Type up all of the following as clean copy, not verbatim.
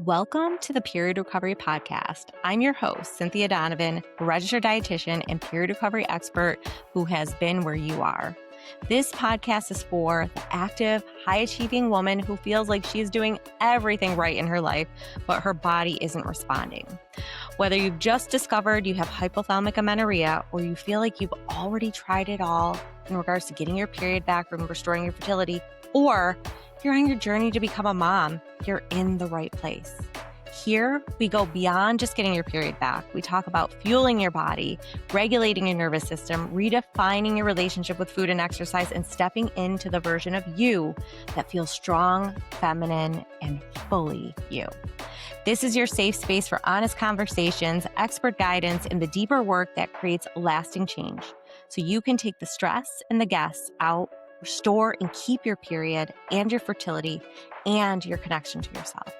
Welcome to the Period Recovery Podcast. I'm your host, Cynthia Donovan, registered dietitian and period recovery expert who has been where you are. This podcast is for the active, high-achieving woman who feels like she's doing everything right in her life, but her body isn't responding. Whether you've just discovered you have hypothalamic amenorrhea or you feel like you've already tried it all in regards to getting your period back and restoring your fertility, or you're on your journey to become a mom, you're in the right place. Here, we go beyond just getting your period back. We talk about fueling your body, regulating your nervous system, redefining your relationship with food and exercise, and stepping into the version of you that feels strong, feminine, and fully you. This is your safe space for honest conversations, expert guidance, and the deeper work that creates lasting change. So you can take the stress and the guess out, restore and keep your period and your fertility and your connection to yourself.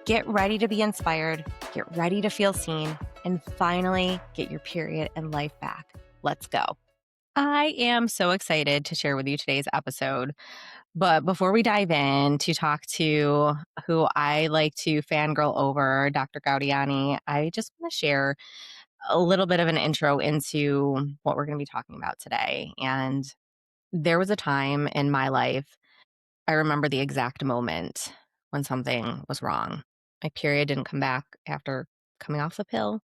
Get ready to be inspired, get ready to feel seen, and finally get your period and life back. Let's go. I am so excited to share with you today's episode. But before we dive in to talk to who I like to fangirl over, Dr. Gaudiani, I just want to share a little bit of an intro into what we're going to be talking about today. And there was a time in my life, I remember the exact moment when something was wrong. My period didn't come back after coming off the pill.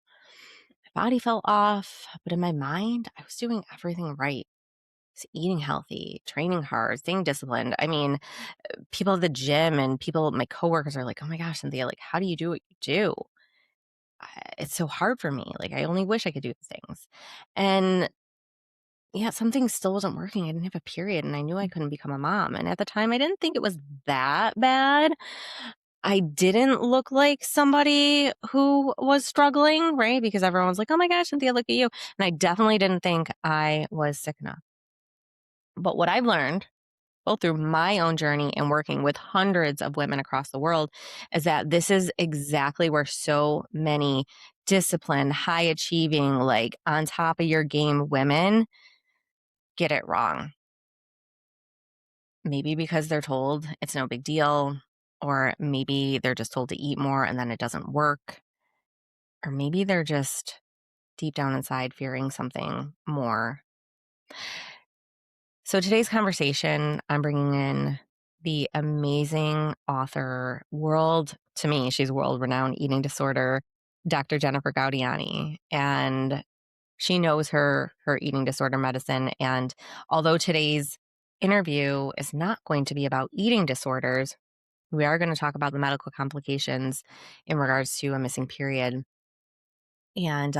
My body felt off, but in my mind, I was doing everything right. I was eating healthy, training hard, staying disciplined. I mean, people at the gym and my coworkers are like, oh my gosh, Cynthia, like, how do you do what you do? It's so hard for me. Like, I only wish I could do these things. And yeah, something still wasn't working. I didn't have a period and I knew I couldn't become a mom. And at the time, I didn't think it was that bad. I didn't look like somebody who was struggling, right? Because everyone was like, oh my gosh, Cynthia, look at you. And I definitely didn't think I was sick enough. But what I've learned, both through my own journey and working with hundreds of women across the world, is that this is exactly where so many disciplined, high achieving, like on top of your game women get it wrong. Maybe because they're told it's no big deal, or maybe they're just told to eat more and then it doesn't work, or maybe they're just deep down inside fearing something more. So today's conversation, I'm bringing in the amazing author, she's world-renowned eating disorder, Dr. Jennifer Gaudiani. And she knows her eating disorder medicine. And although today's interview is not going to be about eating disorders, we are going to talk about the medical complications in regards to a missing period. And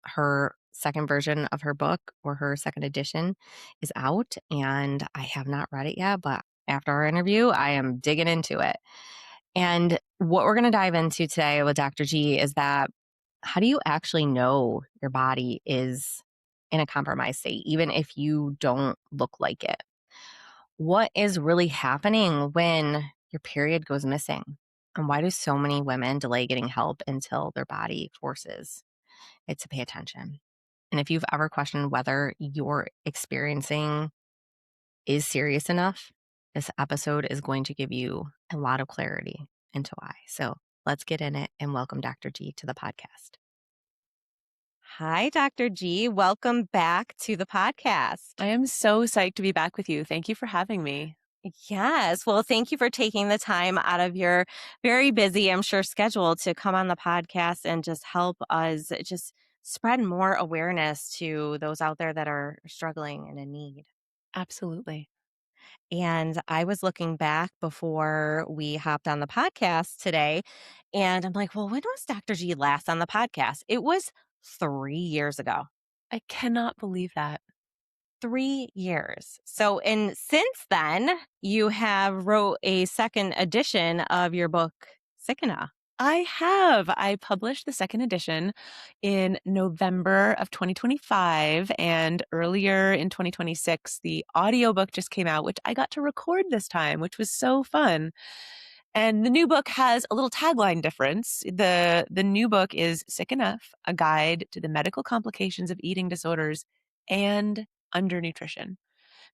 her second version of her book, or her second edition, is out. And I have not read it yet, but after our interview, I am digging into it. And what we're going to dive into today with Dr. G is that how do you actually know your body is in a compromised state, even if you don't look like it? What is really happening when your period goes missing? And why do so many women delay getting help until their body forces it to pay attention? And if you've ever questioned whether your experiencing is serious enough, this episode is going to give you a lot of clarity into why. So let's get in it and welcome Dr. G to the podcast. Hi, Dr. G. Welcome back to the podcast. I am so psyched to be back with you. Thank you for having me. Yes. Well, thank you for taking the time out of your very busy, I'm sure, schedule to come on the podcast and just help us just spread more awareness to those out there that are struggling and in need. Absolutely. And I was looking back before we hopped on the podcast today, and I'm like, well, when was Dr. G last on the podcast? It was 3 years ago. I cannot believe that. 3 years. So, and since then, you have wrote a second edition of your book, Sick Enough. I have. I published the second edition in November of 2025, and earlier in 2026, the audiobook just came out, which I got to record this time, which was so fun. And the new book has a little tagline difference. The new book is Sick Enough, a guide to the medical complications of eating disorders and undernutrition.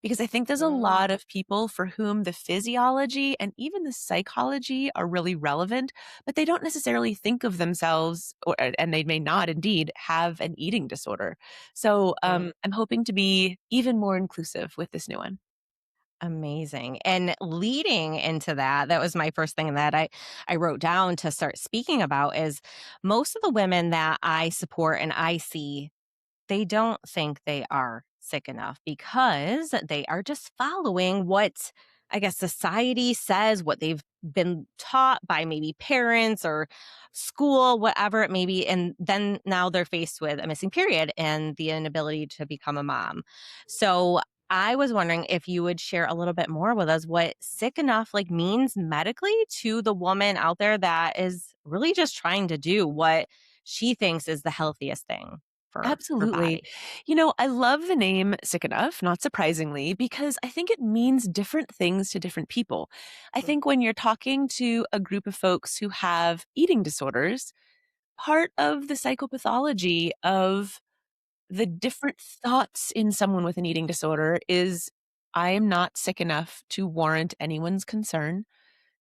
because I think there's a Mm, lot of people for whom the physiology and even the psychology are really relevant, but they don't necessarily think of themselves, and they may not indeed have an eating disorder. So mm. I'm hoping to be even more inclusive with this new one. Amazing. And leading into that, that was my first thing that I wrote down to start speaking about is most of the women that I support and I see, they don't think they are sick enough because they are just following what I guess society says, what they've been taught by maybe parents or school, whatever it may be. And then now they're faced with a missing period and the inability to become a mom. So I was wondering if you would share a little bit more with us what sick enough like means medically to the woman out there that is really just trying to do what she thinks is the healthiest thing for her Absolutely. body. I love the name Sick Enough, not surprisingly, because I think it means different things to different people. I Mm, think when you're talking to a group of folks who have eating disorders, part of the psychopathology of the different thoughts in someone with an eating disorder is I am not sick enough to warrant anyone's concern,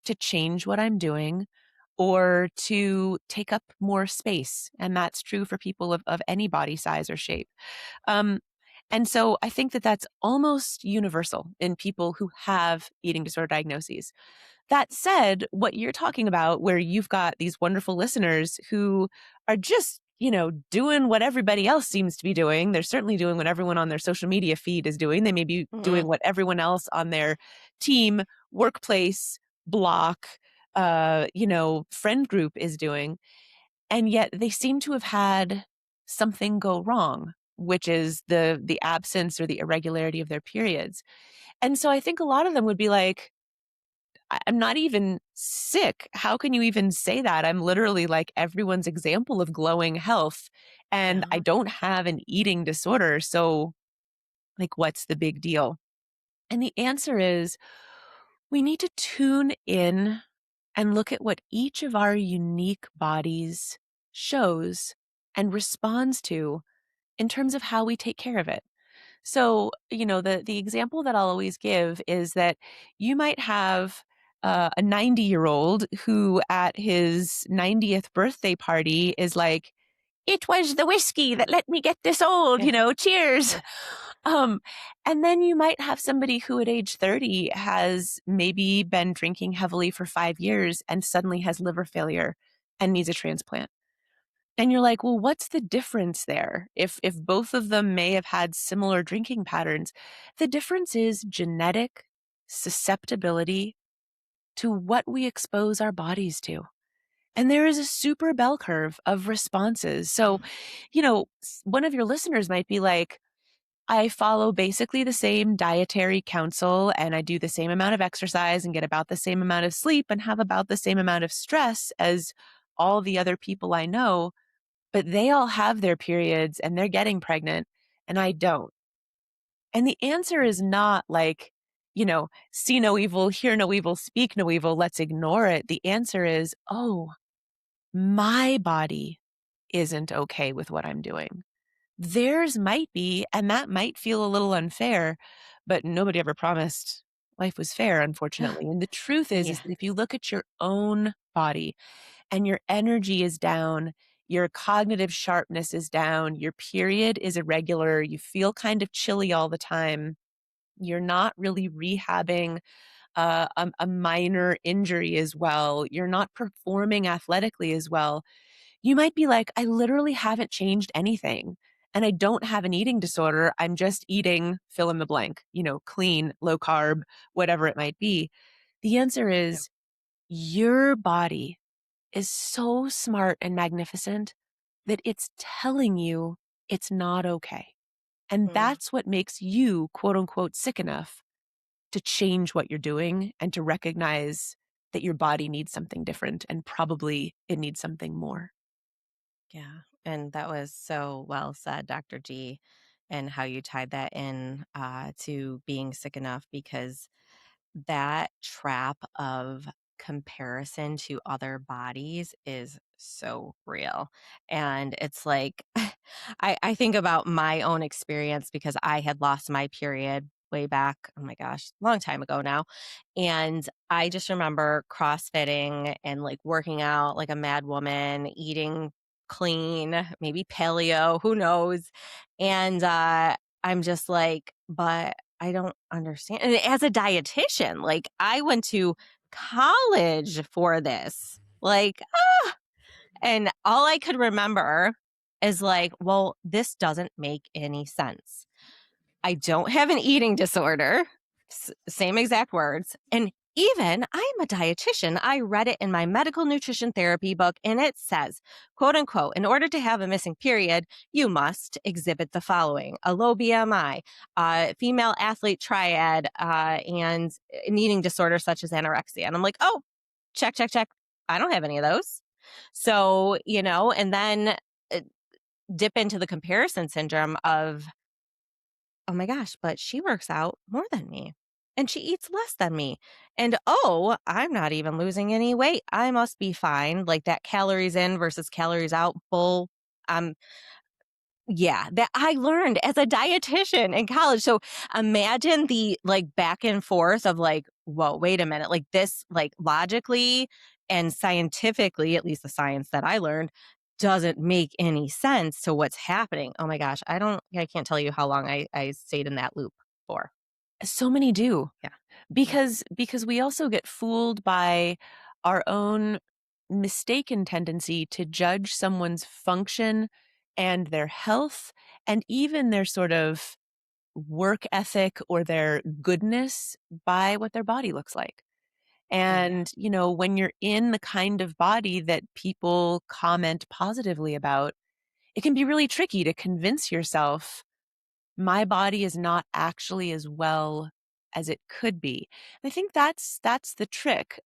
to change what I'm doing, or to take up more space. And that's true for people of any body size or shape. Um, and so I think that that's almost universal in people who have eating disorder diagnoses. That said, what you're talking about, where you've got these wonderful listeners who are just, doing what everybody else seems to be doing. They're certainly doing what everyone on their social media feed is doing. They may be mm, doing what everyone else on their team, workplace, block, friend group is doing. And yet they seem to have had something go wrong, which is the absence or the irregularity of their periods. And so I think a lot of them would be like, I'm not even sick. How can you even say that? I'm literally like everyone's example of glowing health, and I yeah. don't have an eating disorder. So, like, what's the big deal? And the answer is we need to tune in and look at what each of our unique bodies shows and responds to in terms of how we take care of it. So, the example that I'll always give is that you might have a 90-year-old who at his 90th birthday party is like, it was the whiskey that let me get this old, Yeah. cheers. Yeah. Um, and then you might have somebody who at age 30 has maybe been drinking heavily for 5 years and suddenly has liver failure and needs a transplant. And you're like, well, what's the difference there? If both of them may have had similar drinking patterns, the difference is genetic susceptibility to what we expose our bodies to. And there is a super bell curve of responses. So, one of your listeners might be like, I follow basically the same dietary counsel and I do the same amount of exercise and get about the same amount of sleep and have about the same amount of stress as all the other people I know, but they all have their periods and they're getting pregnant and I don't. And the answer is not like, see no evil, hear no evil, speak no evil, let's ignore it. The answer is, oh, my body isn't okay with what I'm doing. Theirs might be, and that might feel a little unfair, but nobody ever promised life was fair, unfortunately. And the truth is Yeah. that if you look at your own body and your energy is down, your cognitive sharpness is down, your period is irregular, you feel kind of chilly all the time, you're not really rehabbing a minor injury as well, you're not performing athletically as well, you might be like, I literally haven't changed anything. And I don't have an eating disorder. I'm just eating fill in the blank, clean, low carb, whatever it might be. The answer Yeah. is your body is so smart and magnificent that it's telling you it's not okay. And Mm, that's what makes you, quote unquote, sick enough to change what you're doing and to recognize that your body needs something different and probably it needs something more. yeah. And that was so well said, Dr. G, and how you tied that in to being sick enough because that trap of comparison to other bodies is so real. And it's like, I think about my own experience because I had lost my period way back, oh my gosh, long time ago now. And I just remember CrossFitting and like working out like a mad woman, eating clean, maybe paleo, who knows. And I'm just like, but I don't understand. And as a dietitian, like I went to college for this. Like, and all I could remember is like, well, this doesn't make any sense. I don't have an eating disorder, same exact words. And even I'm a dietitian. I read it in my medical nutrition therapy book, and it says, quote unquote, in order to have a missing period, you must exhibit the following: a low BMI, female athlete triad, and an eating disorder such as anorexia. And I'm like, oh, check, check, check. I don't have any of those. So, and then uh, dip into the comparison syndrome of, oh my gosh, but she works out more than me and she eats less than me. And oh, I'm not even losing any weight. I must be fine. Like that calories in versus calories out bull. Um, yeah, that I learned as a dietitian in college. So imagine the like back and forth of like, whoa, wait a minute. Like this, like logically and scientifically, at least the science that I learned, doesn't make any sense to what's happening. Oh my gosh. I can't tell you how long I stayed in that loop for. So many do. Yeah. Because we also get fooled by our own mistaken tendency to judge someone's function and their health and even their sort of work ethic or their goodness by what their body looks like. Oh yeah. And, when you're in the kind of body that people comment positively about, it can be really tricky to convince yourself my body is not actually as well as it could be. And I think that's the trick.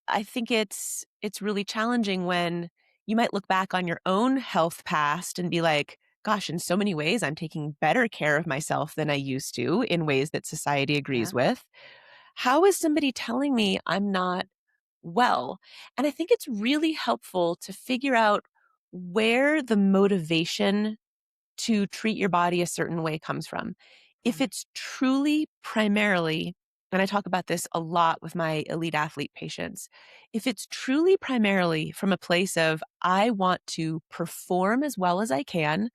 I think it's really challenging when you might look back on your own health past and be like, gosh, in so many ways, I'm taking better care of myself than I used to in ways that society agrees Yeah. with. How is somebody telling me I'm not well? And I think it's really helpful to figure out where the motivation to treat your body a certain way comes from. If Mhm. it's truly primarily, and I talk about this a lot with my elite athlete patients, if it's truly primarily from a place of, I want to perform as well as I can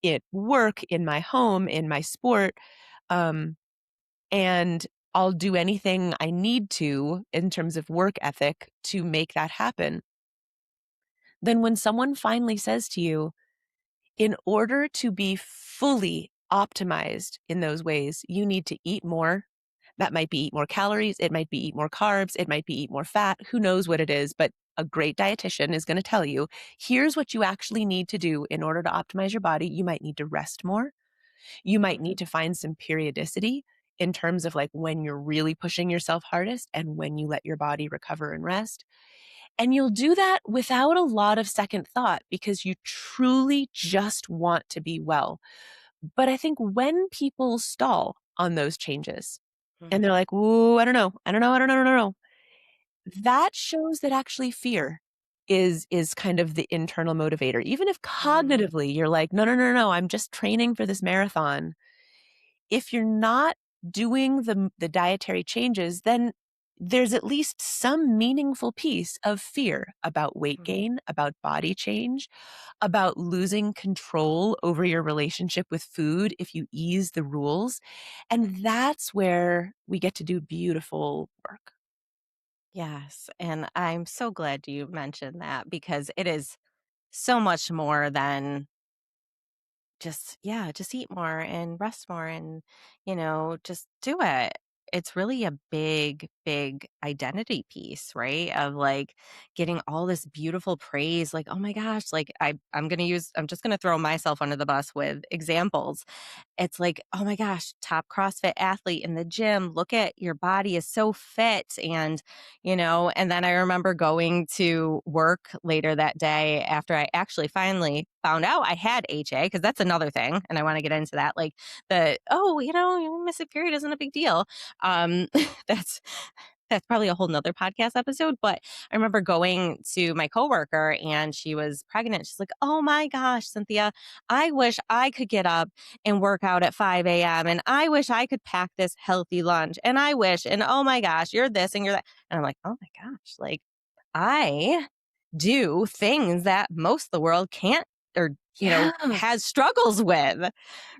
at work, in my home, in my sport, um, and I'll do anything I need to in terms of work ethic to make that happen, then when someone finally says to you, in order to be fully optimized in those ways, you need to eat more. That might be eat more calories. It might be eat more carbs. It might be eat more fat. Who knows what it is? But a great dietitian is going to tell you, here's what you actually need to do in order to optimize your body. You might need to rest more. You might Mhm. need to find some periodicity in terms of like when you're really pushing yourself hardest and when you let your body recover and rest. And you'll do that without a lot of second thought because you truly just want to be well. But I think when people stall on those changes and Mhm. they're like, ooh, I don't know, that shows that actually fear is kind of the internal motivator. Even if Mm. cognitively you're like, no, I'm just training for this marathon. If you're not doing the dietary changes, then there's at least some meaningful piece of fear about weight Mhm. gain, about body change, about losing control over your relationship with food if you ease the rules. And that's where we get to do beautiful work. Yes. And I'm so glad you mentioned that because it is so much more than just, yeah, just eat more and rest more and, just do it. It's really a big, big identity piece, right? Of like getting all this beautiful praise, like, oh my gosh, like I'm just gonna throw myself under the bus with examples. It's like, oh my gosh, top CrossFit athlete in the gym. Look at your body is so fit. And then I remember going to work later that day after I actually finally found out I had HA, because that's another thing. And I want to get into that. Like you miss a period isn't a big deal. Um, that's that's probably a whole nother podcast episode. But I remember going to my coworker and she was pregnant. She's like, "Oh my gosh, Cynthia, I wish I could get up and work out at 5 a.m. And I wish I could pack this healthy lunch. And I wish, and oh my gosh, you're this and you're that." And I'm like, "Oh my gosh, like I do things that most of the world can't or, Yeah. has struggles with."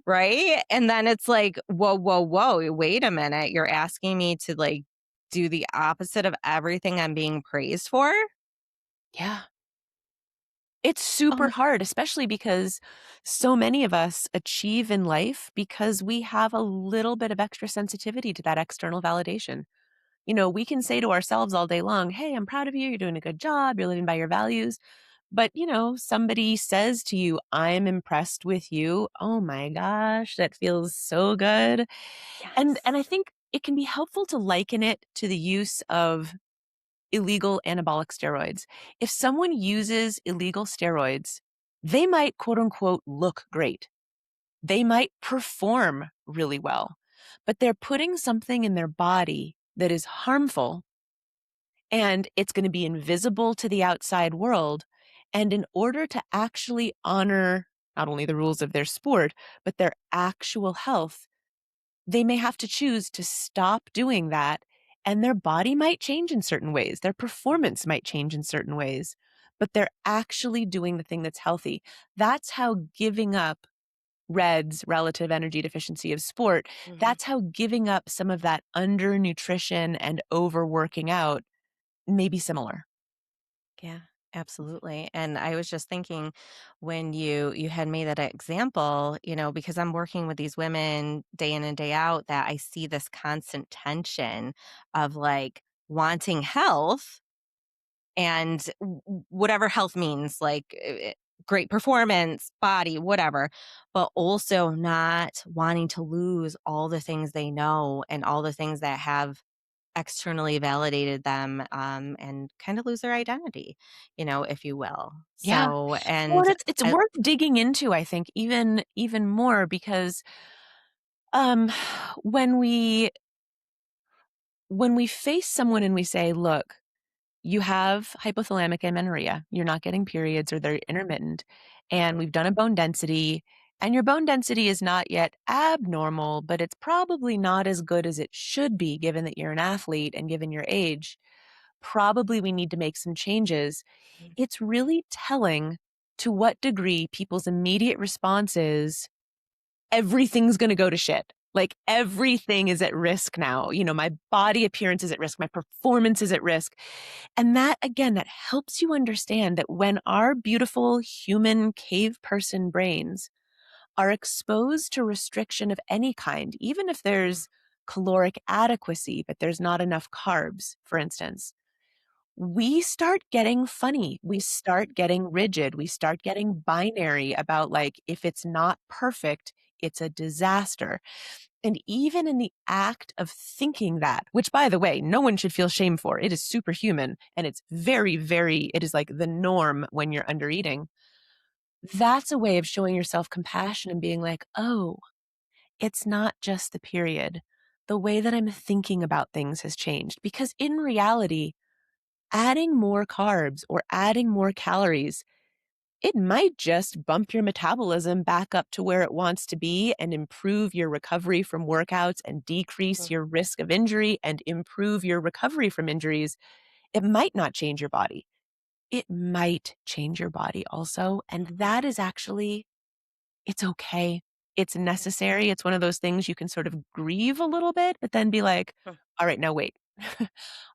Right. And then it's like, whoa, whoa, whoa, wait a minute. You're asking me to like do the opposite of everything I'm being praised for? Yeah. It's Oh super my, hard, especially because so many of us achieve in life because we have a little bit of extra sensitivity to that external validation. We can say yeah. to ourselves all day long, "Hey, I'm proud of you. You're doing a good job. You're living by your values." But, somebody says to you, "I'm impressed with you." Oh my gosh, that feels so good. And I Yes. think it can be helpful to liken it to the use of illegal anabolic steroids. If someone uses illegal steroids, they might quote unquote look great. They might perform really well, but they're putting something in their body that is harmful and it's going to be invisible to the outside world. And in order to actually honor not only the rules of their sport, but their actual health, they may have to choose to stop doing that. And their body might change in certain ways. Their performance might change in certain ways, but they're actually doing the thing that's healthy. That's how giving up REDS, relative energy deficiency of sport, Mhm. that's how giving up some of that undernutrition and overworking out may be similar. Yeah, absolutely. And I was just thinking when you had made that example, because I'm working with these women day in and day out that I see this constant tension of like wanting health and whatever health means, like great performance, body, whatever, but also not wanting to lose all the things they know and all the things that have externally validated them, and kind of lose their identity, if you will. Yeah. So, Well, and and it's I, worth digging into, I think, even more because um when we when we face someone and we say, "Look, you have hypothalamic amenorrhea. You're not getting periods or they're intermittent, and we've done a bone density, and your bone density is not yet abnormal, but it's probably not as good as it should be given that you're an athlete and given your age. Probably we need to make some changes." It's really telling to what degree people's immediate response is, everything's going to go to shit. Like everything is at risk now. My body appearance is at risk. My performance is at risk. And that, again, that helps you understand that when our beautiful human cave person brains are exposed to restriction of any kind, even if mm, there's caloric adequacy, but there's not enough carbs, for instance, we start getting funny. We start getting rigid. We start getting binary about like, if it's not perfect, it's a disaster. And even in the act of thinking that, which by the way, no one should feel shame for, it is superhuman and it's very, very, it is like the norm when you're under eating. That's a way of showing yourself compassion and being like, oh, it's not just the period. The way that I'm thinking about things has changed because in reality, adding more carbs or adding more calories, it might just bump your metabolism back up to where it wants to be and improve your recovery from workouts and decrease mm, your risk of injury and improve your recovery from injuries. It might not change your body. It might change your body also. And mhm, that is actually, it's okay. It's yeah, necessary. It's one of those things you can sort of grieve a little bit, but then be like, mm, all right, now wait.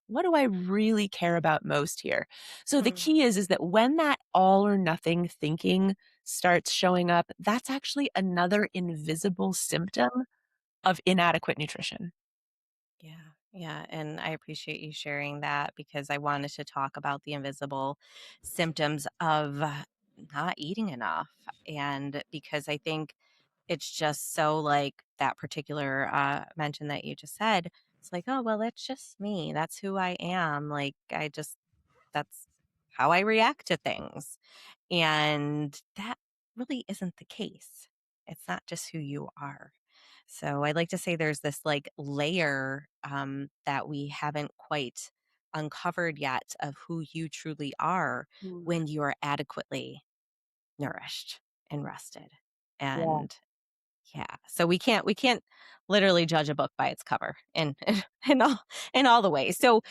What do I really care about most here? So the mm, key is that when that all or nothing thinking starts showing up, that's actually another invisible symptom of inadequate nutrition. yeah, yeah. And I appreciate you sharing that because I wanted to talk about the invisible symptoms of not eating enough. And because I think it's just so like that particular mention that you just said. It's like, oh, well, that's just me. That's who I am. Like, that's how I react to things. And that really isn't the case. It's not just who you are. So I like to say there's this like layer that we haven't quite uncovered yet of who you truly are Mm. when you are adequately nourished and rested. Yeah. And yeah, so we can't literally judge a book by its cover in all the ways. So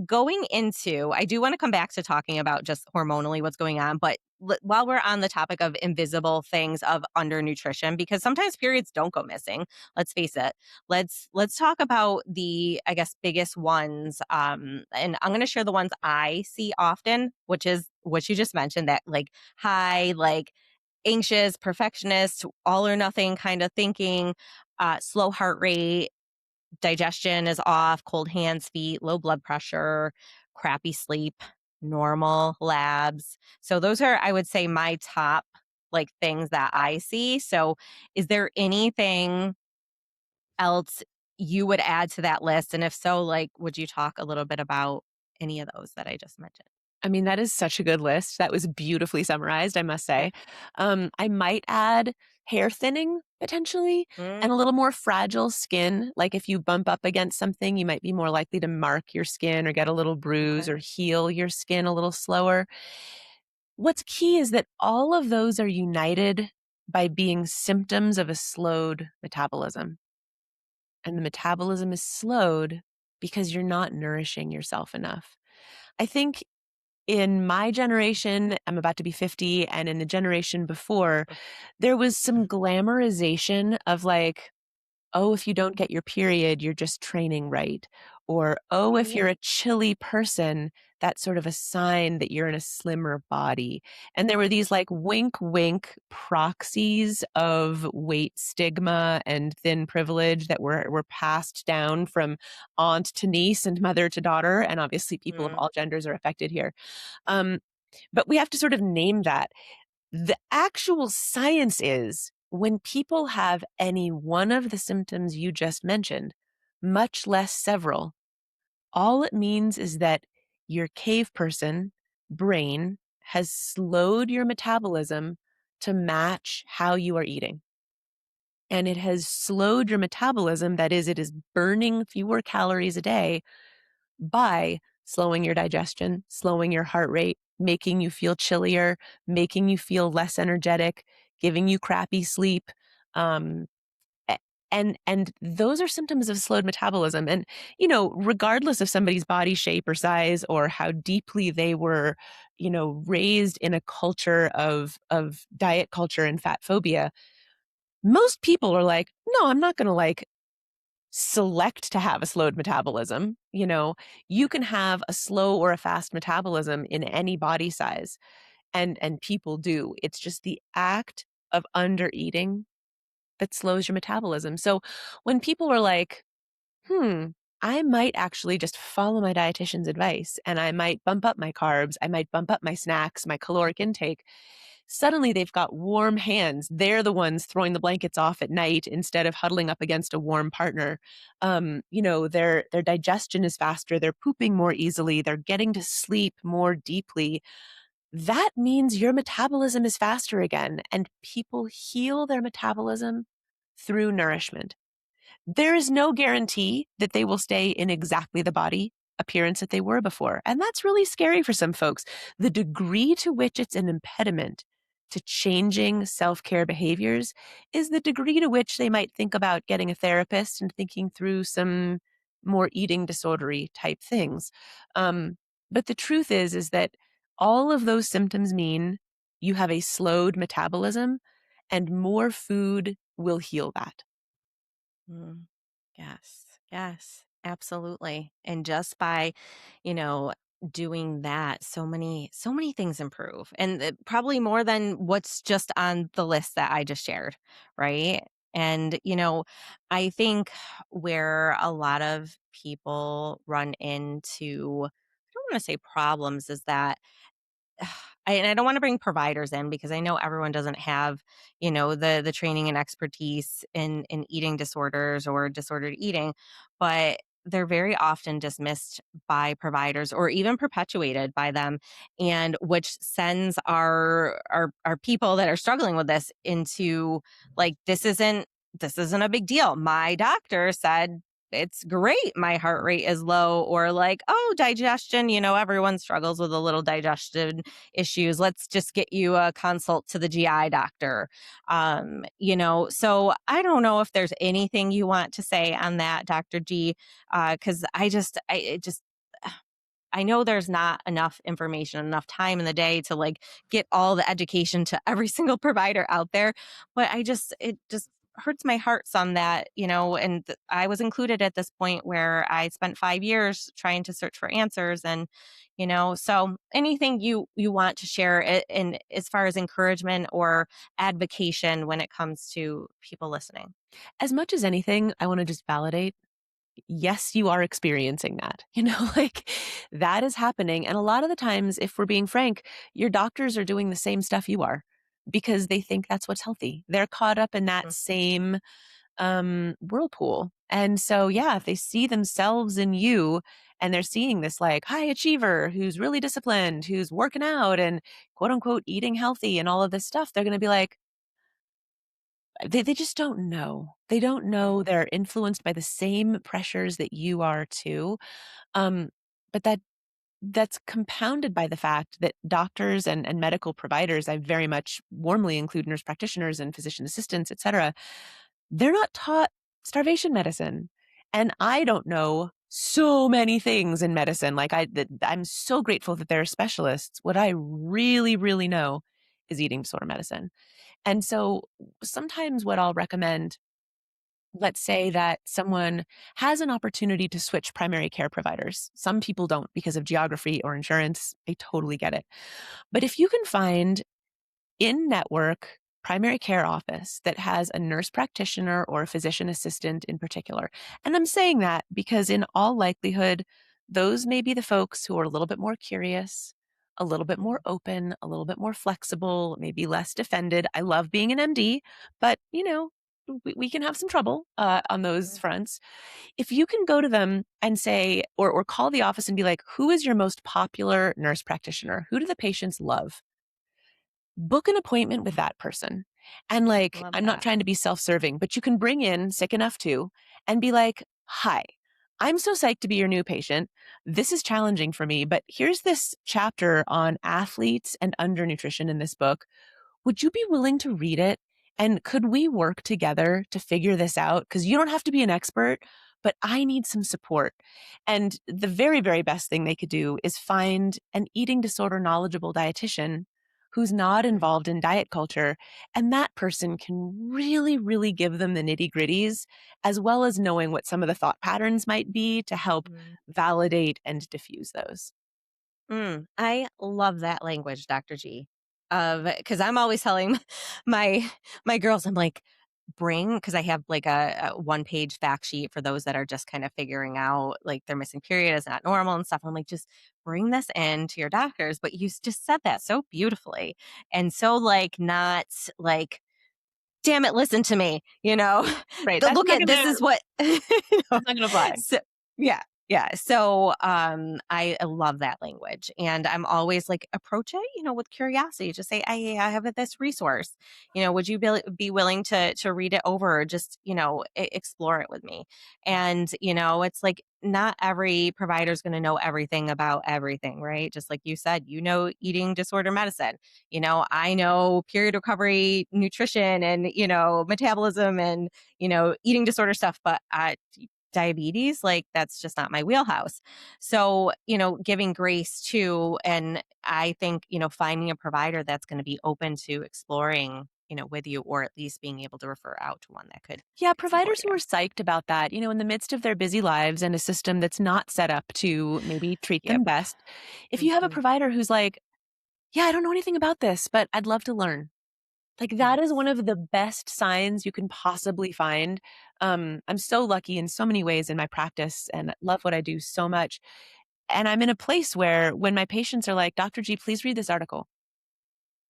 going into, I do want to come back to talking about just hormonally what's going on, but while we're on the topic of invisible things of undernutrition, because sometimes periods don't go missing. Let's face it. Let's talk about the, I guess, biggest ones. And I'm going to share the ones I see often, which is what you just mentioned, that like high, like anxious, perfectionist, all or nothing kind of thinking, slow heart rate, digestion is off, cold hands, feet, low blood pressure, crappy sleep, normal labs. So those are, I would say, my top like things that I see. So is there anything else you would add to that list? And if so, like, would you talk a little bit about any of those that I just mentioned? I mean, that is such a good list. That was beautifully summarized, I must say. I might add hair thinning potentially Mm, and a little more fragile skin. Like if you bump up against something, you might be more likely to mark your skin or get a little bruise okay. or heal your skin a little slower. What's key is that all of those are united by being symptoms of a slowed metabolism. And the metabolism is slowed because you're not nourishing yourself enough. I think in my generation, I'm about to be 50, and in the generation before, there was some glamorization of like, oh, if you don't get your period, you're just training right. Or, oh, Oh if yeah. you're a chilly person, that's sort of a sign that you're in a slimmer body. And there were these like wink, wink proxies of weight stigma and thin privilege that were passed down from aunt to niece and mother to daughter. And obviously, people of Mm, all genders are affected here. Um, but we have to sort of name that. The actual science is when people have any one of the symptoms you just mentioned, much less several, all it means is that your cave person brain has slowed your metabolism to match how you are eating. And it has slowed your metabolism. That is, it is burning fewer calories a day by slowing your digestion, slowing your heart rate, making you feel chillier, making you feel less energetic, giving you crappy sleep. Um, a- and those are symptoms of slowed metabolism. And, you know, regardless of somebody's body shape or size or how deeply they were, you know, raised in a culture of diet culture and fat phobia, most people are like, no, I'm not going to like select to have a slowed metabolism. You know, you can have a slow or a fast metabolism in any body size, and people do. It's just the act of under eating that slows your metabolism. So when people are like, hmm, I might actually just follow my dietitian's advice and I might bump up my carbs, I might bump up my snacks, my caloric intake. Suddenly they've got warm hands. They're the ones throwing the blankets off at night instead of huddling up against a warm partner. You know, their digestion is faster. They're pooping more easily. They're getting to sleep more deeply. That means your metabolism is faster again, and people heal their metabolism through nourishment. There is no guarantee that they will stay in exactly the body appearance that they were before. And that's really scary for some folks. The degree to which it's an impediment to changing self care behaviors is the degree to which they might think about getting a therapist and thinking through some more eating disordery type things. Um, but the truth is that all of those symptoms mean you have a slowed metabolism and more food will heal that. mm. Yes, yes, absolutely. And just by, you know, doing that, so many things improve. And probably more than what's just on the list that I just shared, right? And, you know, I think where a lot of people run into, I don't want to say problems, is that and I don't want to bring providers in because I know everyone doesn't have, you know, the training and expertise in eating disorders or disordered eating, but they're very often dismissed by providers or even perpetuated by them, and which sends our people that are struggling with this into like, this isn't this isn't a big deal. My doctor said it's great. My heart rate is low, or like, oh, digestion, everyone struggles with a little digestion issues. Let's just get you a consult to the GI doctor. So I don't know if there's anything you want to say on that, Dr. G, because it just, I know there's not enough information, enough time in the day to like get all the education to every single provider out there. But it just hurts my heart some that, I was included at this point where I spent 5 years trying to search for answers. And, so anything you want to share in as far as encouragement or advocation when it comes to people listening? As much as anything, I want to just validate, yes, you are experiencing that. Like that is happening. And a lot of the times, if we're being frank, your doctors are doing the same stuff you are because they think that's what's healthy. They're caught up in that Mm, same whirlpool. And so, yeah, if they see themselves in you and they're seeing this like high achiever who's really disciplined, who's working out and quote unquote eating healthy and all of this stuff, they're going to be like, they just don't know. They don't know. mhm, They're influenced by the same pressures that you are too. Um, but that's compounded by the fact that doctors and medical providers, I very much warmly include nurse practitioners and physician assistants, et cetera, they're not taught starvation medicine. And I don't know so many things in medicine. I'm so grateful that there are specialists. What I really, really know is eating disorder medicine. And so sometimes what I'll recommend, let's say that someone has an opportunity to switch primary care providers. Some people don't because of geography or insurance. I totally get it. But if you can find in-network primary care office that has a nurse practitioner or a physician assistant in particular. And I'm saying that because in all likelihood, those may be the folks who are a little bit more curious, a little bit more mhm, open, a little bit more flexible, maybe less defended. I love being an MD, but we can have some trouble on those mhm, fronts. If you can go to them and say, or call the office and be like, who is your most popular nurse practitioner? Who do the patients love? Book an appointment with that person. And like, love I'm not that. trying to be self serving, but you can bring in sick enough too and be like, hi, I'm so psyched to be your new patient. This is challenging for me, but here's this chapter on athletes and undernutrition in this book. Would you be willing to read it? And could we work together to figure this out? Because you don't have to be an expert, but I need some support. And the very, very best thing they could do is find an eating disorder knowledgeable dietitian who's not Mhm, involved in diet culture. And that person can really, really give them the nitty gritties, as well as knowing what some of the thought patterns might be to help mhm. validate and diffuse those. I love that language, Dr. G. Of because I'm always telling my my girls, I'm like, bring because I have like a one-page fact sheet for those that are just kind of figuring out like their missing period is not normal and stuff. I'm like, just bring this in to your doctors. But you just said that so beautifully and so like not like damn it, listen to me, Right. The look at this is what know? That's not gonna fly. So yeah. Yeah. So I love that language. And I'm always like approach it, with curiosity. Just say, I have this resource. Would you be willing to read it over or just, explore it with me? And, it's like not every provider is going to know everything about everything, right? Just like you said, eating disorder medicine. I know period recovery, nutrition, and, metabolism and, eating disorder stuff, but diabetes, like that's just not my wheelhouse. So, giving grace to, and I think, finding a provider that's going to be open to exploring, with you, or at least being able to refer out to one that could Yeah, support providers who you. are psyched about that, in the midst of their busy lives and a system that's not set up to maybe treat them Yep. best. If you have a Hmm. provider who's like, yeah, I don't know anything about this, but I'd love to learn. Like that is Yes. one of the best signs you can possibly find. I'm so lucky in so many ways in my practice and love what I do so much. And I'm in a place where when my patients are like, Dr. G, please read this article.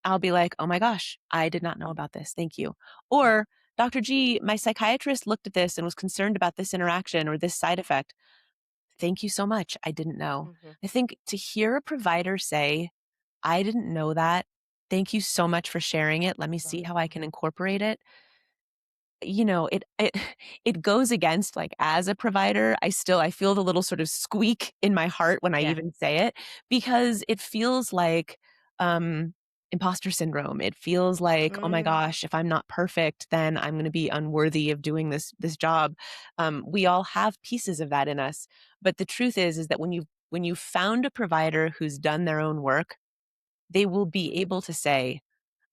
I'll be like, "Oh my gosh, I did not know about this. Thank you." Or, "Dr. G, my psychiatrist looked at this and was concerned about this interaction or this side effect. Thank you so much. I didn't know." Hmm. I think to hear a provider say, "I didn't know that. Thank you so much for sharing it. Let me see how I can incorporate it." it goes against, like, as a provider, I feel the little sort of squeak in my heart when I Yeah. even say it, because it feels like, um, imposter syndrome. It feels like, "Oh my Mm, gosh, if I'm not perfect, then I'm gonna be unworthy of doing this job." We all have pieces of that in us, but the truth is that when you found a provider who's done their own work, they will be able to say,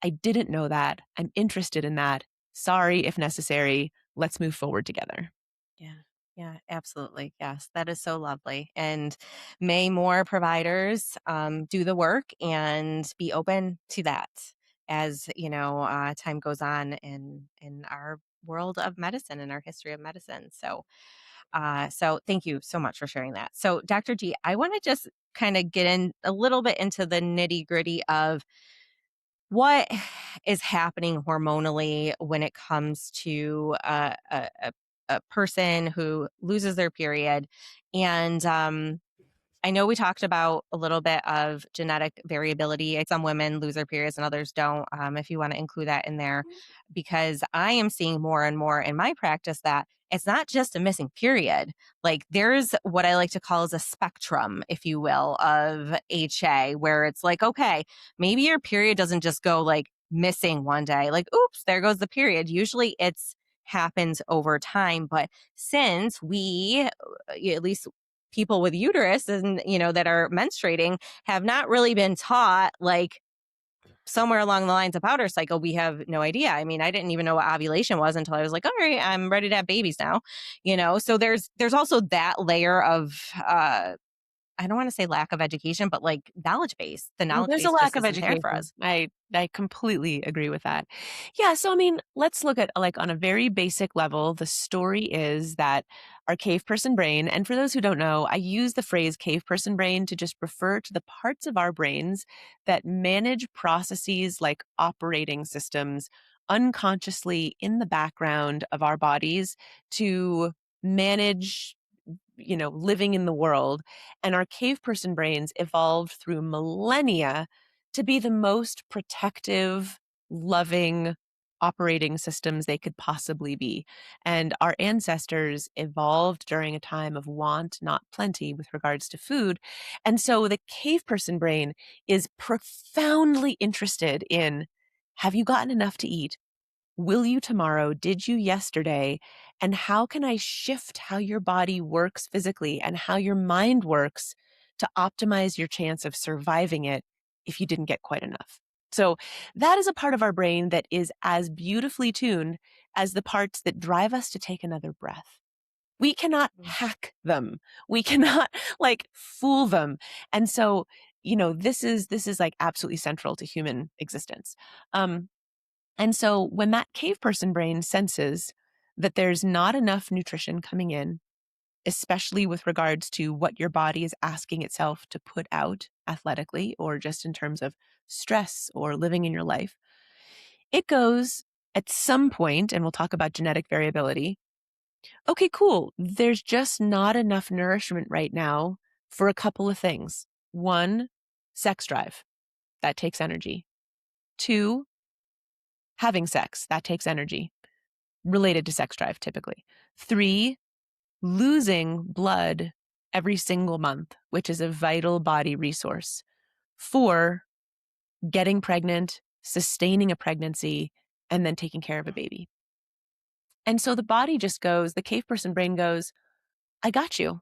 I didn't know that. I'm interested in that. Sorry if necessary. Let's move forward together. yeah. Yeah, absolutely. Yes, that is so lovely. And may more providers do the work and be open to that as time goes on in our world of medicine and our history of medicine. So thank you so much for sharing that. So, Dr. G, I want to just kind of get in a little bit into the nitty gritty of what is happening hormonally when it comes to a person who loses their period. And I know we talked about a little bit of genetic variability. Some women lose their periods and others don't. If you want to include that in there, because I am seeing more and more in my practice that it's not just a missing period. Like there's what I like to call as a spectrum, if you will, of HA, where it's like, okay, maybe your period doesn't just go like missing one day, like, oops, there goes the period. Usually it's happens over time. But since we, at least people with uterus and that are menstruating have not really been taught like somewhere along the lines of powder cycle, we have no idea. I mean, I didn't even know what ovulation was until I was like, all right, I'm ready to have babies now. So there's also that layer of I don't want to say lack of education, but like knowledge base. The Well, knowledge there's a base lack just of isn't there for education. us. I completely agree with that. Yeah, so I mean, let's look at, like, on a very basic level, the story is that our cave person brain, and for those who don't know, I use the phrase cave person brain to just refer to the parts of our brains that manage processes like operating systems unconsciously in the background of our bodies to manage living in the world. And our cave person brains evolved through millennia to be the most protective, loving operating systems they could possibly be. And our ancestors evolved during a time of want, not plenty, with regards to food. And so the cave person brain is profoundly interested in, have you gotten enough to eat? Will you tomorrow? Did you yesterday? And how can I shift how your body works physically and how your mind works to optimize your chance of surviving it if you didn't get quite enough? So that is a part of our brain that is as beautifully tuned as the parts that drive us to take another breath. We cannot Mm, hack them. We cannot like fool them. And so, this is like absolutely central to human existence. And so when that cave person brain senses that there's not enough nutrition coming in, especially with regards to what your body is asking itself to put out athletically or just in terms of stress or living in your life, it goes at some point, and we'll talk about genetic variability. Okay, cool. There's just not enough nourishment right now for a couple of things. One, sex drive. That takes energy. Two, having sex. That takes energy. Related to sex drive, typically. Three, losing blood every single month, which is a vital body resource. Four, getting pregnant, sustaining a pregnancy, and then taking care of a baby. And so the body just goes, the cave person brain goes, I got you.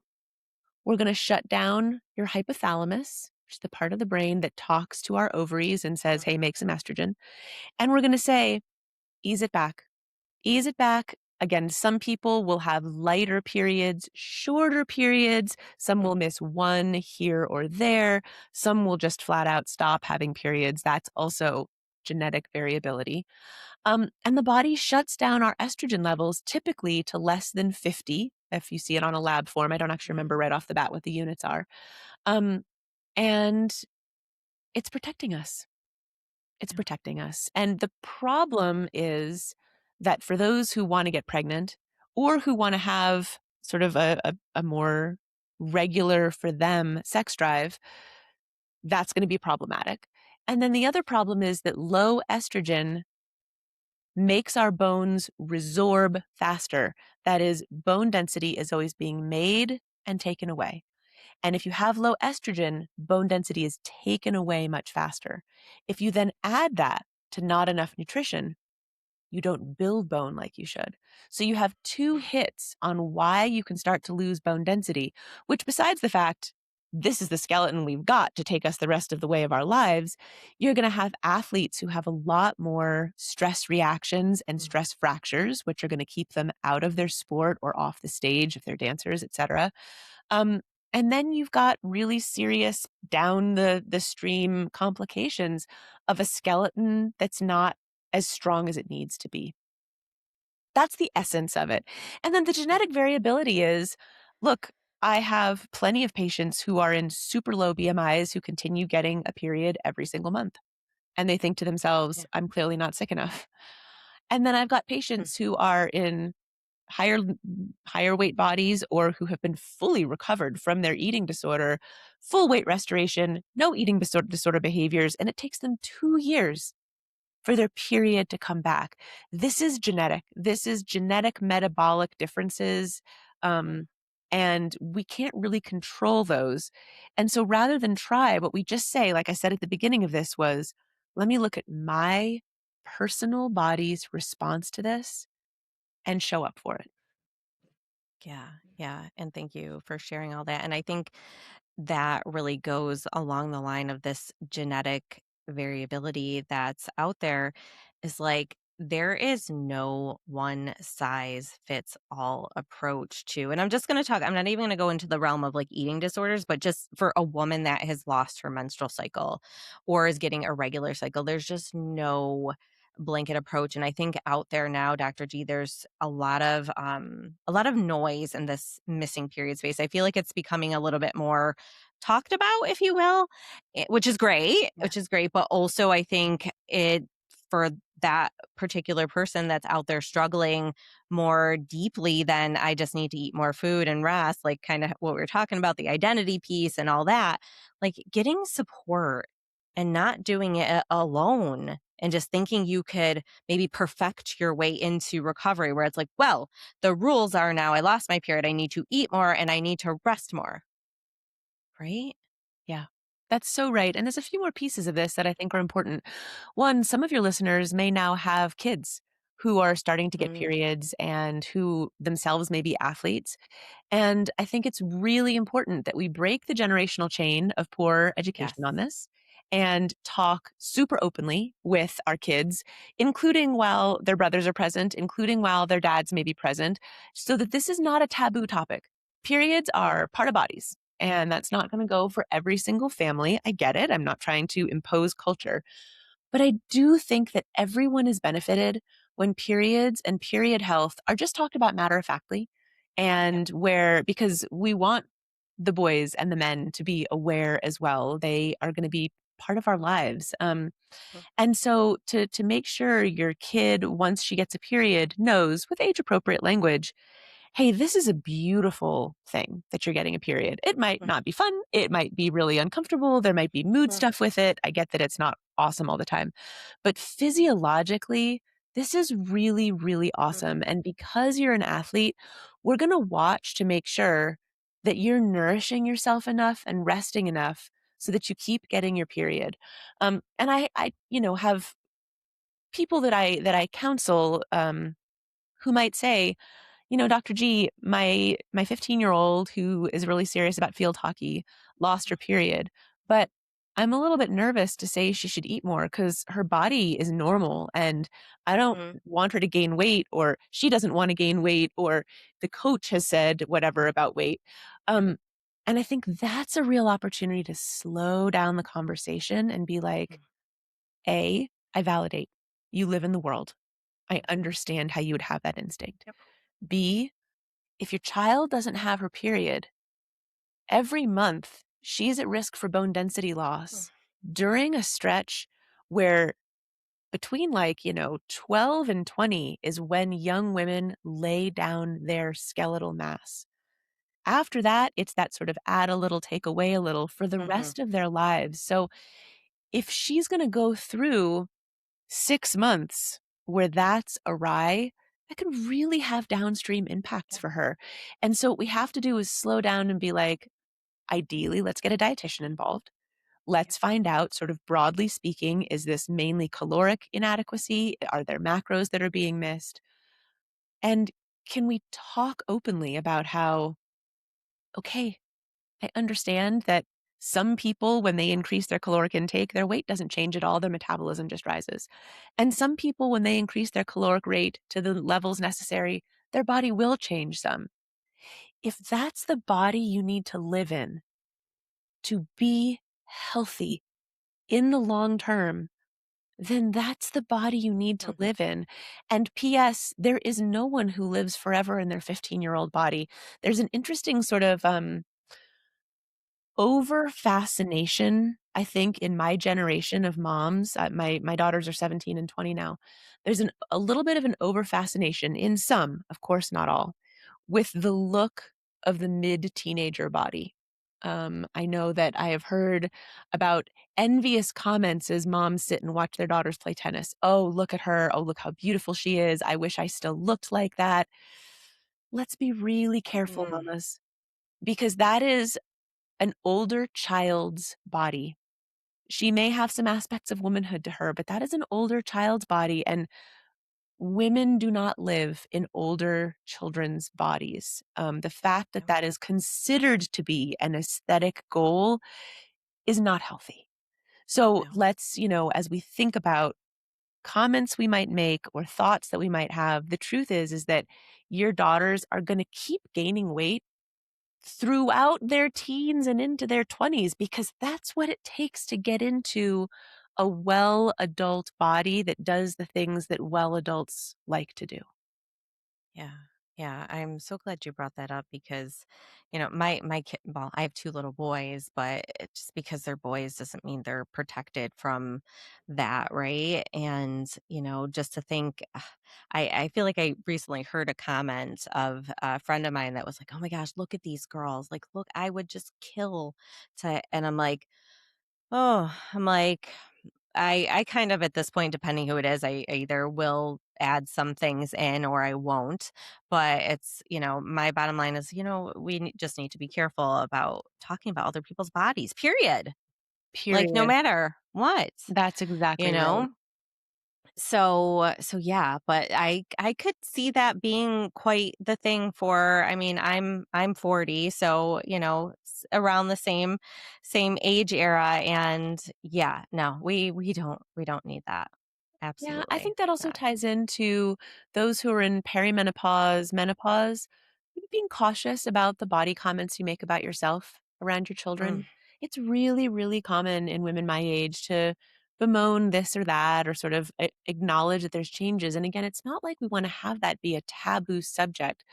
We're going to shut down your hypothalamus, which is the part of the brain that talks to our ovaries and says, hey, make some estrogen. And we're going to say, ease it back. Ease it back. Again, some people will have lighter periods, shorter periods. Some will miss one here or there. Some will just flat out stop having periods. That's also genetic variability. And the body shuts down our estrogen levels typically to less than 50. If you see it on a lab form, I don't actually remember right off the bat what the units are. Um, and it's protecting us. It's yeah. protecting us. And the problem is that for those who want to get pregnant or who want to have sort of a more regular for them sex drive, that's going to be problematic. And then the other problem is that low estrogen makes our bones resorb faster. That is, bone density is always being made and taken away. And if you have low estrogen, bone density is taken away much faster. If you then add that to not enough nutrition, you don't build bone like you should. So you have two hits on why you can start to lose bone density, which, besides the fact this is the skeleton we've got to take us the rest of the way of our lives, you're going to have athletes who have a lot more stress reactions and Mm. stress fractures, which are going to keep them out of their sport or off the stage if they're dancers, etc. Um, and then you've got really serious down the stream complications of a skeleton that's not as strong as it needs to be. That's the essence of it. And then the Yeah. genetic variability is, look, I have plenty of patients who are in super low BMIs who continue getting a period every single month. And they think to themselves, Yeah. I'm clearly not sick enough. And then I've got Mm. patients who are in higher higher weight bodies or who have been fully recovered from their eating disorder, full weight restoration, no eating disorder behaviors, and it takes them 2 years for their period to come back. This is genetic. This is genetic metabolic differences. Mm. Um, and we can't really control those. And so rather than try, what we just say, like I said at the beginning of this, was let me look at my personal body's response to this and show up for it. Yeah. Yeah. And thank you for sharing all that. And I think that really goes along the line of this genetic variability that's out there is like there is no one size fits all approach to, and I'm just going to talk, I'm not even going to go into the realm of like eating disorders, but just for a woman that has lost her menstrual cycle or is getting a regular cycle, there's just no blanket approach. And I think out there now, Dr. G, there's a lot of noise in this missing period space. I feel like it's becoming a little bit more talked about, if you will, Yeah. which is great. But also, I think it for that particular person that's out there struggling more deeply than I just need to eat more food and rest, like kind of what we were talking about, the identity piece and all that, like getting support and not doing it alone and just thinking you could maybe perfect your way into recovery where it's like, well, the rules are now I lost my period. I need to eat more and I need to rest more. Right? Yeah, that's so right. And there's a few more pieces of this that I think are important. One, some of your listeners may now have kids who are starting to get Mm, periods and who themselves may be athletes. And I think it's really important that we break the generational chain of poor yes. education on this and talk super openly with our kids, including while their brothers are present, including while their dads may be present, so that this is not a taboo topic. Periods Mm, are part of bodies. And that's not going to go for every single family. I get it. I'm not trying to impose culture. But I do think that everyone is benefited when periods and period health are just talked about matter of factly yep. and where, because we want the boys and the men to be aware as well. They are going to be part of our lives. Mm, And so to make sure your kid, once she gets a period, knows with age appropriate language, hey, this is a beautiful thing that you're getting a period. It might mm, not be fun. It might be really uncomfortable. There might be mood mm, stuff with it. I get that it's not awesome all the time. But physiologically, this is really, really mm, awesome. And because you're an athlete, we're going to watch to make sure that you're nourishing yourself enough and resting enough so that you keep getting your period. And I have people that I counsel who might say, Dr. G, my 15-year-old who is really serious about field hockey lost her period, but I'm a little bit nervous to say she should eat more because her body is normal and I don't mm, want her to gain weight or she doesn't want to gain weight or the coach has said whatever about weight. yep. Um, and I think that's a real opportunity to slow down the conversation and be like, Mm, A, I validate. You live in the world. I understand how you would have that instinct. yep. B, if your child doesn't have her period, every month she's at risk for bone density Mm, loss during a stretch where between 12 and 20 is when young women lay down their skeletal mass. After that, it's that sort of add a little, take away a little for the mhm, rest of their lives. So if she's going to go through 6 months where that's awry, that could really have downstream impacts Yeah. for her. And so what we have to do is slow down and be like, ideally, let's get a dietitian involved. Yeah. Let's find out, sort of broadly speaking, is this mainly caloric inadequacy? Are there macros that are being missed? And can we talk openly about how, okay, I understand that some people, when they increase their caloric intake, their weight doesn't change at all, their metabolism just rises. And some people, when they increase their caloric rate to the levels necessary, their body will change some. If that's the body you need to live in to be healthy in the long term, then that's the body you need to Mhm. live in. And P.S., there is no one who lives forever in their 15-year-old body. There's an interesting sort of over fascination, I think, in my generation of moms. My daughters are 17 and 20 now. There's a little bit of an over fascination in some, of course, not all, with the look of the mid teenager body. I know that I have heard about envious comments as moms sit and watch their daughters play tennis. Oh, look at her. Oh, look how beautiful she is. I wish I still looked like that. Let's be really careful, Mm. mamas, because that is an older child's body. She may have some aspects of womanhood to her, but that is an older child's body, and women do not live in older children's bodies. The fact that No. that is considered to be an aesthetic goal is not healthy. So No. let's, as we think about comments we might make or thoughts that we might have, the truth is that your daughters are going to keep gaining weight throughout their teens and into their 20s because that's what it takes to get into a well adult body that does the things that well adults like to do. Yeah. Yeah, I'm so glad you brought that up because, my kid, well, I have two little boys, but just because they're boys doesn't mean they're protected from that, right? And, just to think, I feel like I recently heard a comment of a friend of mine that was like, "Oh my gosh, look at these girls. Like, look, I would just kill to," and I'm like, I kind of at this point, depending who it is, I either will add some things in or I won't. But it's, my bottom line is, just need to be careful about talking about other people's bodies, period. Like, no Period. matter what, That's you exactly right. know? So yeah, but I could see that being quite the thing for, I mean, I'm 40, so, around the same age era, and yeah, no, we don't need that. Yeah, I Absolutely think that also not. ties into those who are in perimenopause, menopause, being cautious about the body comments you make about yourself around your Mm, children. It's really, really common in women my age to bemoan this or that or sort of acknowledge that there's changes. And again, it's not like we want to have that be a taboo subject.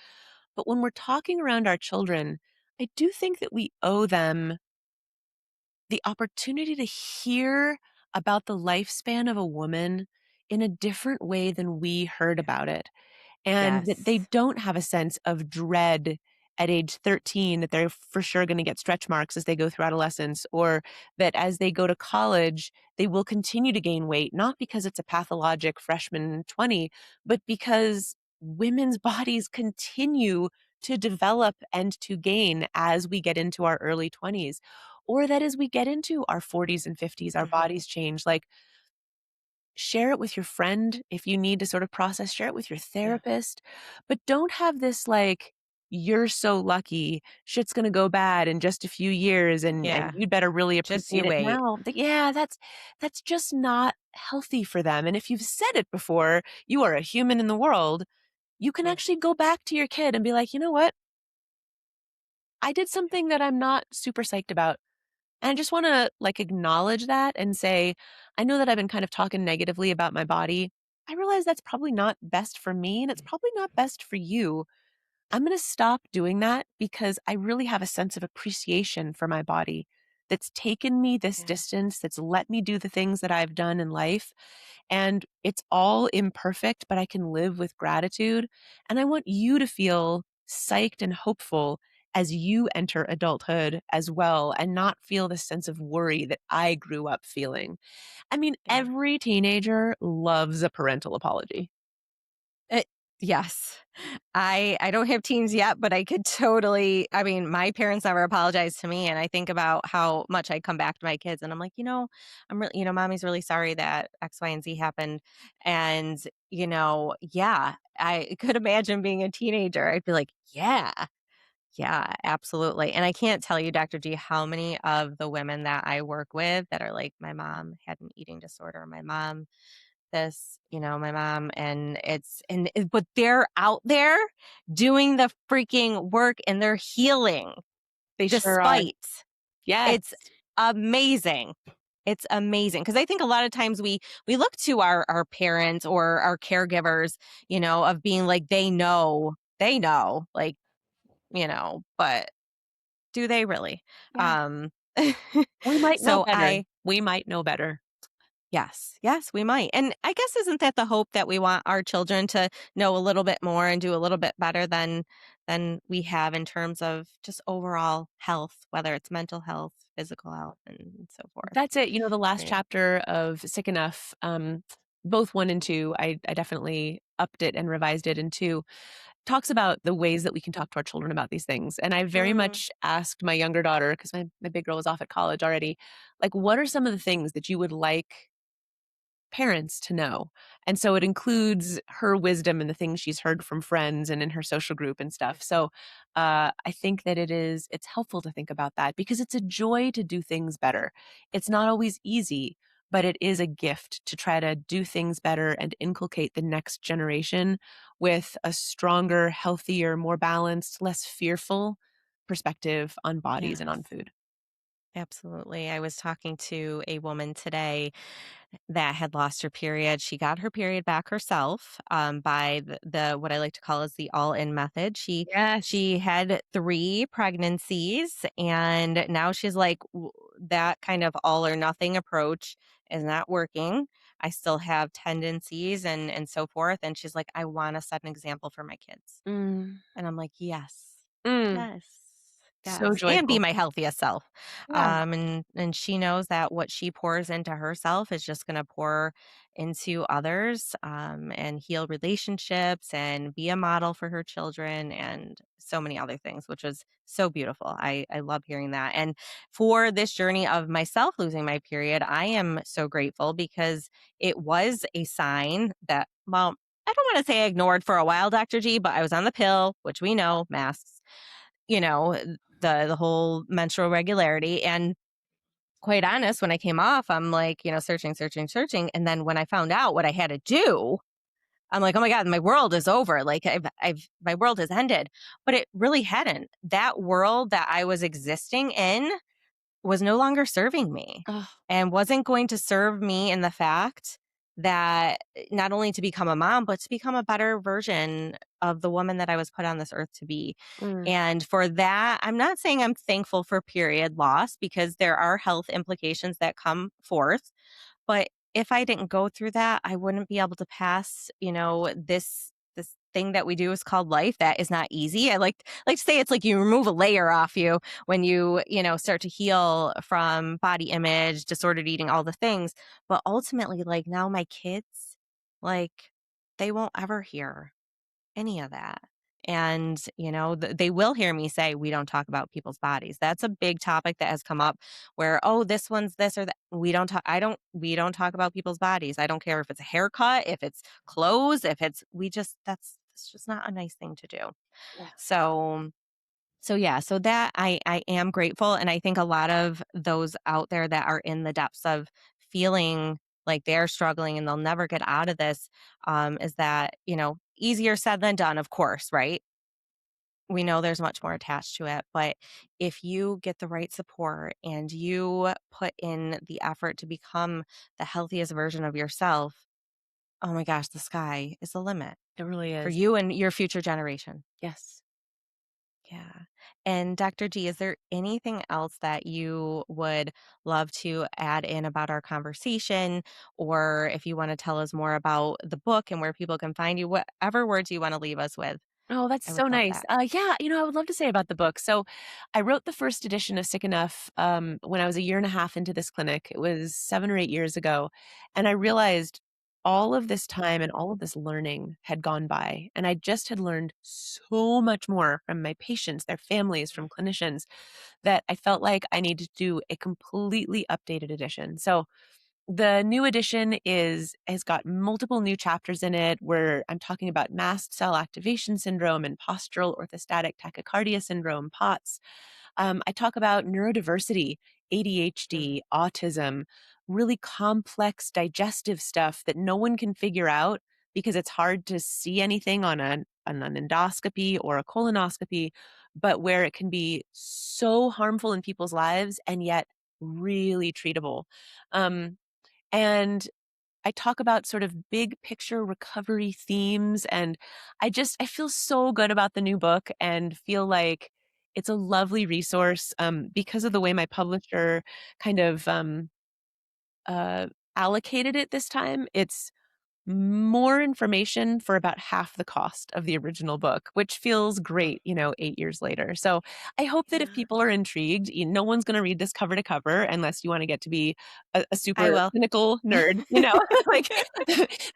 But when we're talking around our children, I do think that we owe them the opportunity to hear about the lifespan of a woman in a different way than we heard yeah. about it. And that they Yes. don't have a sense of dread at age 13 that they're for sure going to get stretch marks as they go through adolescence, or that as they go to college, they will continue to gain weight, not because it's a pathologic freshman 20, but because women's bodies continue to develop and to gain as we get into our early 20s, or that as we get into our 40s and 50s, our Mhm. bodies change. Like, share it with your friend if you need to sort of process, share it with your Yeah. therapist, but don't have this like, "You're so lucky, shit's gonna go bad in just a few years, and Yeah. you'd better really Just appreciate you it wait. now." Yeah, that's just not healthy for them, and if you've said it before, you are a human in the world, you can Mm, actually go back to your kid and be like, "You know what? I did something that I'm not super psyched about. And I just wanna, like, acknowledge that and say, I know that I've been kind of talking negatively about my body. I realize that's probably not best for me, and it's mm, probably not best for you. I'm gonna stop doing that because I really have a sense of appreciation for my body that's taken me this yeah. distance, that's let me do the things that I've done in life, and it's all imperfect, but I can live with gratitude, and I want you to feel psyched and hopeful as you enter adulthood as well and not feel the sense of worry that I grew up feeling. I mean, Yeah. every teenager loves a parental apology. It, yes. I don't have teens yet, but I could totally I mean, my parents never apologized to me, and I think about how much I come back to my kids, and I'm like, I'm really mommy's really sorry that X, Y, and Z happened." And, yeah, I could imagine being a teenager. I'd be like, "Yeah. Yeah, absolutely." And I can't tell you, Dr. G, how many of the women that I work with that are like, "My mom had an eating disorder. My mom this, my mom," and but they're out there doing the freaking work and they're healing They sure are. despite. Yes. It's amazing. It's amazing because I think a lot of times we look to our parents or our caregivers, of being like they know, like, but do they really? Yeah. Um We might know so better. We might know better. Yes, yes, we might. And I guess isn't that the hope that we want our children to know a little bit more and do a little bit better than we have in terms of just overall health, whether it's mental health, physical health, and so forth. That's it. The last Right. chapter of Sick Enough, both 1 and 2, I definitely upped it and revised it, and 2 talks about the ways that we can talk to our children about these things. And I very Mm, much asked my younger daughter, because my big girl was off at college already, like, what are some of the things that you would like parents to know? And so it includes her wisdom and the things she's heard from friends and in her social group and stuff. So I think that it's helpful to think about that because it's a joy to do things better. It's not always easy, but it is a gift to try to do things better and inculcate the next generation with a stronger, healthier, more balanced, less fearful perspective on bodies and on yes, food. absolutely. I was talking to a woman today that had lost her period. She got her period back herself by the what I like to call is the all-in method. She Yes. she had 3 pregnancies, and now she's like, that kind of all or nothing approach is not working. I still have tendencies and so forth. And she's like, I want to set an example for my kids. Mm. And I'm like, yes, Mm. yes, So yes, and be joyful. my healthiest self. Yeah. And she knows that what she pours into herself is just going to pour into others, and heal relationships and be a model for her children and so many other things, which was so beautiful. I love hearing that. And for this journey of myself losing my period, I am so grateful because it was a sign that, well, I don't want to say I ignored for a while, Dr. G, but I was on the pill, which we know, masks, you know, the whole menstrual regularity. And quite honest, when I came off, I'm like, searching, searching, searching. And then when I found out what I had to do, I'm like, oh my God, my world is over. Like my world has ended. But it really hadn't. That world that I was existing in was no longer serving me Oh, and wasn't going to serve me in the fact that not only to become a mom, but to become a better version of the woman that I was put on this earth to be. mm. And for that, I'm not saying I'm thankful for period loss because there are health implications that come forth, but if I didn't go through that, I wouldn't be able to pass, this thing that we do is called life that is not easy. I like to say it's like you remove a layer off you when you start to heal from body image, disordered eating, all the things. But ultimately, like now my kids, like they won't ever hear any of that. And, they will hear me say, we don't talk about people's bodies. That's a big topic that has come up where, oh, this one's this or that. We don't talk about people's bodies. I don't care if it's a haircut, if it's clothes, if it's, it's just not a nice thing to do. Yeah. So yeah, so that I am grateful. And I think a lot of those out there that are in the depths of feeling like they're struggling and they'll never get out of this, is that, easier said than done, of course, right? We know there's much more attached to it, but if you get the right support and you put in the effort to become the healthiest version of yourself, oh my gosh, the sky is the limit It really for is. you and your future generation. Yes. Yeah. And Dr. G, is there anything else that you would love to add in about our conversation? Or if you want to tell us more about the book and where people can find you, whatever words you want to leave us with? Oh, that's I would so love nice. that. Yeah, I would love to say about the book. So, I wrote the first edition of Sick Enough when I was a year and a half into this clinic. It was 7 or 8 years ago, and I realized all of this time and all of this learning had gone by, and I just had learned so much more from my patients, their families, from clinicians that I felt like I needed to do a completely updated edition. So, the new edition has got multiple new chapters in it where I'm talking about mast cell activation syndrome and postural orthostatic tachycardia syndrome, POTS. I talk about neurodiversity, Mhm. ADHD, autism, really complex digestive stuff that no one can figure out because it's hard to see anything on an endoscopy or a colonoscopy, but where it can be so harmful in people's lives and yet really treatable. Um, and I talk about sort of big picture recovery themes, and I feel so good about the new book and feel like it's a lovely resource, because of the way my publisher kind of, uh, allocated it this time. It's more information for about half the cost of the original book, which feels Mm. great, 8 years later. So, I hope that if Yeah. people are intrigued, no one's gonna read this cover to cover unless you wanna get to be a I super will. cynical nerd, Like,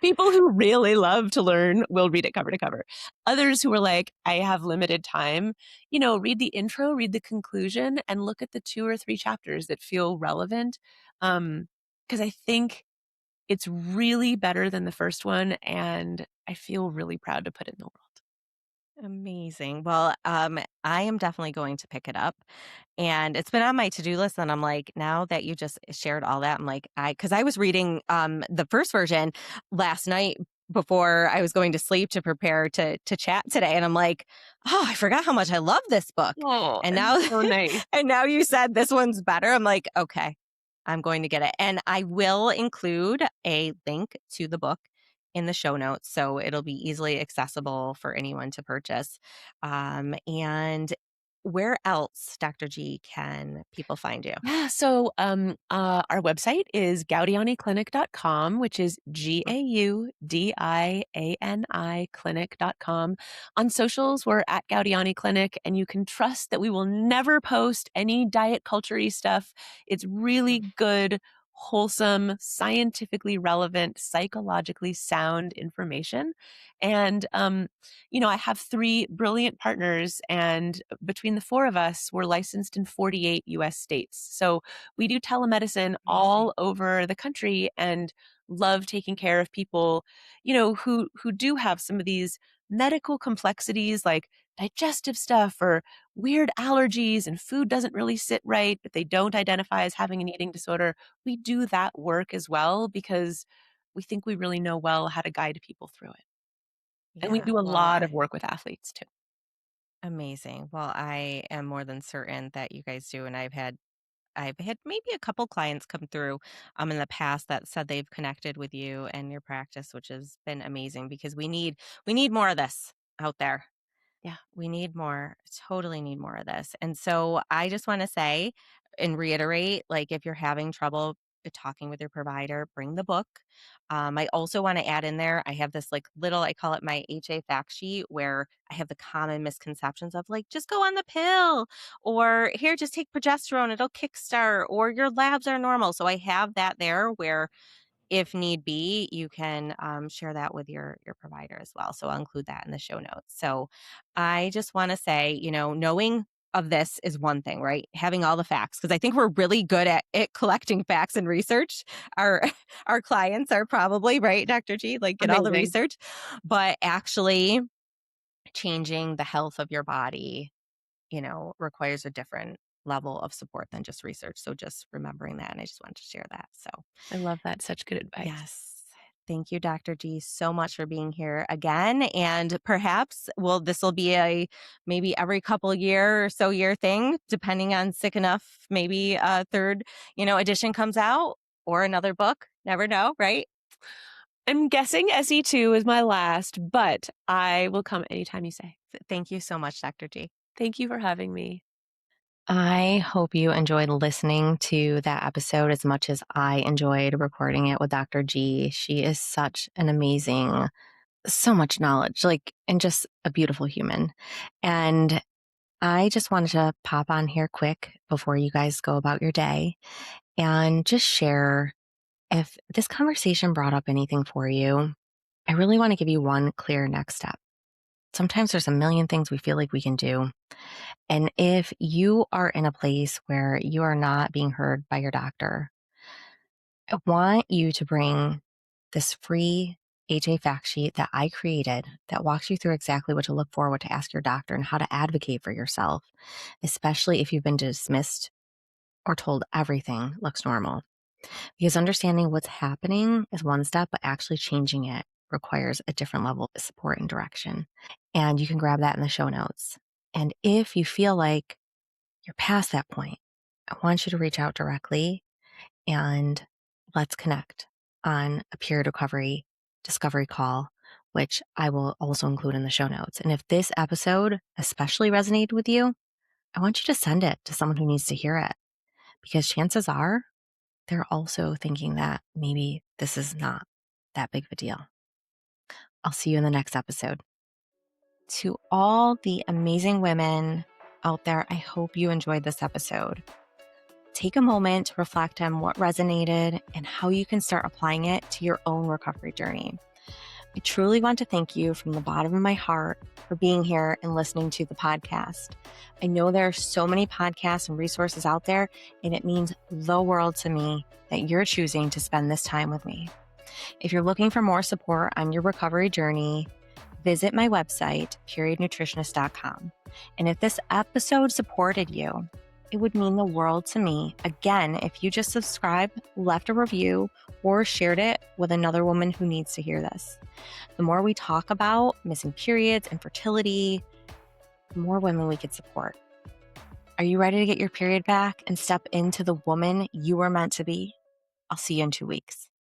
people who really love to learn will read it cover to cover. Others who are like, "I have limited time," read the intro, read the conclusion, and look at the 2 or 3 chapters that feel relevant, because I think it's really better than the first one, and I feel really proud to put it in the world. Amazing. Well, I am definitely going to pick it up. And it's been on my to-do list, and I'm like, now that you just shared all that, I'm like, because I was reading the first version last night before I was going to sleep to prepare to chat today, and I'm like, oh, I forgot how much I love this book. Oh, And it's now so nice. and now you said this one's better. I'm like, okay, I'm going to get it. And I will include a link to the book in the show notes, so it'll be easily accessible for anyone to purchase. And where else, Dr. G, can people find you? Yeah, so, our website is gaudianiclinic.com, which is GAUDIANI clinic.com. On socials, we're at Gaudiani Clinic, and you can trust that we will never post any diet culture-y stuff. It's really good, wholesome, scientifically relevant, psychologically sound information. And, I have 3 brilliant partners, and between the 4 of us, we're licensed in 48 US states. So we do telemedicine Amazing. all over the country and love taking care of people, who do have some of these medical complexities like digestive stuff or weird allergies and food doesn't really sit right, but they don't identify as having an eating disorder. We do that work as well because we think we really know well how to guide people through it. And we Yeah. do a Well, lot of work with athletes too. amazing. Well, I am more than certain that you guys do, and I've had maybe a couple clients come through in the past that said they've connected with you and your practice, which has been amazing because we need more of this out there. Yeah. We need more, totally need more of this. And so I just want to say and reiterate, like, if you're having trouble talking with your provider, bring the book. I also want to add in there, I have this like little, I call it my HA fact sheet where I have the common misconceptions of like, just go on the pill, or here, just take progesterone, it'll kickstart, or your labs are normal. So I have that there where if need be, you can share that with your provider as well. So I'll include that in the show notes. So I just want to say, knowing of this is one thing, right? Having all the facts, because I think we're really good at it collecting facts and research. Our our clients are probably right, Dr. G, like get all the Amazing. research, but actually changing the health of your body, requires a different level of support than just research. So just remembering that, and I just wanted to share that. So I love that. Such good advice. yes. Thank you, Dr. G, so much for being here again. And perhaps, well, this will be a maybe every couple year or so year thing, depending on Sick Enough. Maybe a third, edition comes out or another book. Never know, right? I'm guessing SE2 is my last, but I will come anytime you say. Thank you so much, Dr. G. Thank you for having me. I hope you enjoyed listening to that episode as much as I enjoyed recording it with Dr. G. She is such an amazing so much knowledge, and just a beautiful human. And I just wanted to pop on here quick before you guys go about your day and just share if this conversation brought up anything for you. I really want to give you one clear next step. Sometimes there's a million things we feel like we can do. And if you are in a place where you are not being heard by your doctor, I want you to bring this free AJ fact sheet that I created that walks you through exactly what to look for, what to ask your doctor, and how to advocate for yourself, especially if you've been dismissed or told everything looks normal. Because understanding what's happening is one step, but actually changing it requires a different level of support and direction. And you can grab that in the show notes. And if you feel like you're past that point, I want you to reach out directly and let's connect on a period recovery discovery call, which I will also include in the show notes. And if this episode especially resonated with you, I want you to send it to someone who needs to hear it, because chances are they're also thinking that maybe this is not that big of a deal. I'll see you in the next episode. To all the amazing women out there, I hope you enjoyed this episode. Take a moment to reflect on what resonated and how you can start applying it to your own recovery journey. I truly want to thank you from the bottom of my heart for being here and listening to the podcast. I know there are so many podcasts and resources out there, and it means the world to me that you're choosing to spend this time with me. If you're looking for more support on your recovery journey, visit my website, periodnutritionist.com. And if this episode supported you, it would mean the world to me, again, if you just subscribed, left a review, or shared it with another woman who needs to hear this. The more we talk about missing periods, infertility, the more women we could support. Are you ready to get your period back and step into the woman you were meant to be? I'll see you in 2 weeks.